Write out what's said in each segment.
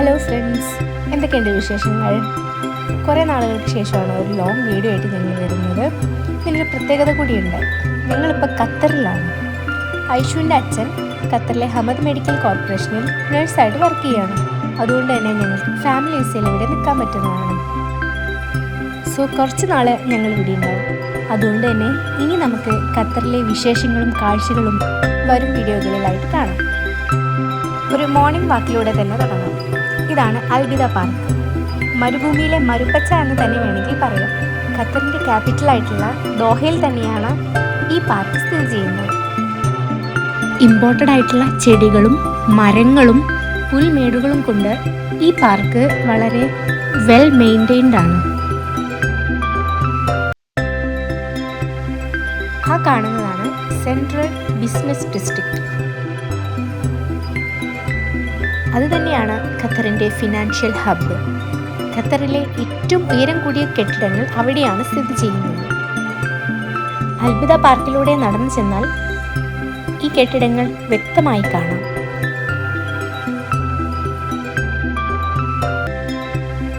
Hello friends, എന്തൊക്കെയുണ്ട് വിശേഷങ്ങൾ? കുറേ നാളുകൾക്ക് ശേഷമാണ് ഒരു ലോങ് വീഡിയോ ആയിട്ട് ഞങ്ങൾ വരുന്നത്. ഇതിനൊരു പ്രത്യേകത കൂടിയുണ്ട്. ഞങ്ങളിപ്പോൾ ഖത്തറിലാണ്. ഐഷുവിൻ്റെ അച്ഛൻ ഖത്തറിലെ ഹമദ് മെഡിക്കൽ കോർപ്പറേഷനിൽ നഴ്സായിട്ട് വർക്ക് ചെയ്യുകയാണ്. അതുകൊണ്ട് തന്നെ ഞങ്ങൾക്ക് ഫാമിലി വിസയിൽ ഇവിടെ നിൽക്കാൻ പറ്റുന്നതാണ്. സോ കുറച്ച് നാൾ ഞങ്ങൾ ഇവിടെ ഉണ്ടാവും. അതുകൊണ്ട് തന്നെ ഇനി നമുക്ക് ഖത്തറിലെ വിശേഷങ്ങളും കാഴ്ചകളും വരും വീഡിയോകളിലായിട്ട് കാണാം. ഒരു മോർണിംഗ് വാക്കിലൂടെ തന്നെ തുടങ്ങാം. ഇതാണ് അൽബിദ പാർക്ക്. മരുഭൂമിയിലെ മരുപ്പച്ച എന്ന് തന്നെ വേണമെങ്കിൽ പറയാം. ഖത്തറിൻ്റെ ക്യാപിറ്റലായിട്ടുള്ള ദോഹയിൽ തന്നെയാണ് ഈ പാർക്ക് സ്ഥിതി ചെയ്യുന്നത്. ഇമ്പോർട്ടഡ് ആയിട്ടുള്ള ചെടികളും മരങ്ങളും പുൽമേടുകളും കൊണ്ട് ഈ പാർക്ക് വളരെ വെൽ മെയിൻറ്റെയിൻഡ് ആണ്. ആ കാണുന്നതാണ് സെൻട്രൽ ബിസിനസ് ഡിസ്ട്രിക്റ്റ്. അതുതന്നെയാണ് ഖത്തറിൻ്റെ ഫിനാൻഷ്യൽ ഹബ്ബ്. ഖത്തറിലെ ഏറ്റവും ഉയരം കൂടിയ കെട്ടിടങ്ങൾ അവിടെയാണ് സ്ഥിതി ചെയ്യുന്നത്. അൽബിദ പാർക്കിലൂടെ നടന്നു ചെന്നാൽ ഈ കെട്ടിടങ്ങൾ വ്യക്തമായി കാണാം.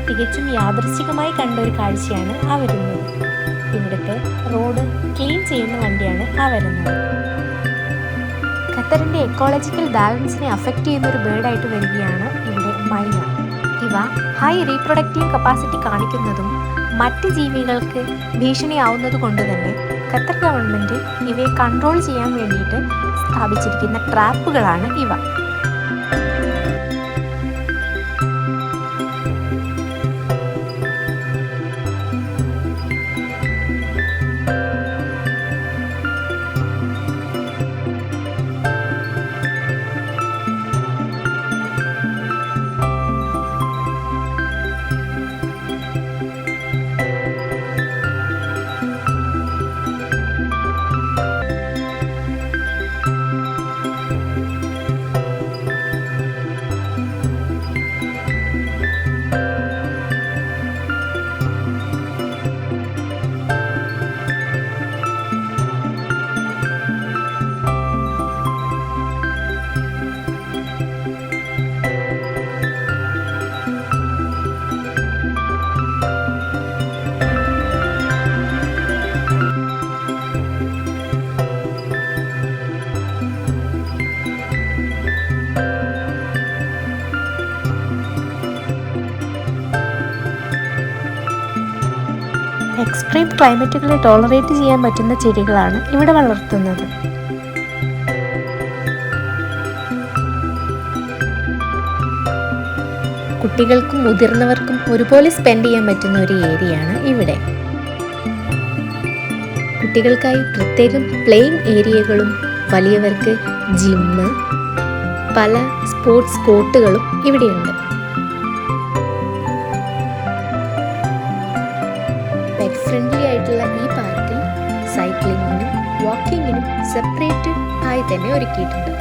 തികച്ചും യാദൃശ്ചികമായി കണ്ട ഒരു കാഴ്ചയാണ് ആ വരുന്നത്. ഇവിടുത്തെ റോഡ് ക്ലീൻ ചെയ്യുന്ന വണ്ടിയാണ് ആ വരുന്നത്. ഖത്തറിൻ്റെ എക്കോളജിക്കൽ ബാലൻസിനെ അഫക്റ്റ് ചെയ്യുന്ന ഒരു ബേർഡായിട്ട് വരികയാണ് ഇവിടെ മൈന. ഇവ ഹൈ റീപ്രൊഡക്റ്റീവ് കപ്പാസിറ്റി കാണിക്കുന്നതും മറ്റ് ജീവികൾക്ക് ഭീഷണിയാവുന്നത് കൊണ്ട് തന്നെ ഖത്തർ ഗവൺമെൻറ് ഇവയെ കൺട്രോൾ ചെയ്യാൻ വേണ്ടിയിട്ട് സ്ഥാപിച്ചിരിക്കുന്ന ട്രാപ്പുകളാണ് ഇവ. എക്സ്ട്രീം ക്ലൈമറ്റുകളെ ടോളറേറ്റ് ചെയ്യാൻ പറ്റുന്ന ചെടികളാണ് ഇവിടെ വളർത്തുന്നത്. കുട്ടികൾക്കും മുതിർന്നവർക്കും ഒരുപോലെ സ്പെൻഡ് ചെയ്യാൻ പറ്റുന്ന ഒരു ഏരിയയാണ് ഇവിടെ. കുട്ടികൾക്കായി പ്രത്യേകം പ്ലേയിങ് ഏരിയകളും വലിയവർക്ക് ജിമ്മ്, പല സ്പോർട്സ് കോർട്ടുകളും ഇവിടെയുണ്ട്. പെറ്റ് ഫ്രണ്ട്ലി ആയിട്ടുള്ള ഈ പാർക്കിൽ സൈക്ലിങ്ങിനും വാക്കിങ്ങിനും സെപ്പറേറ്റ് ആയി തന്നെ ഒരുക്കിയിട്ടുണ്ട്.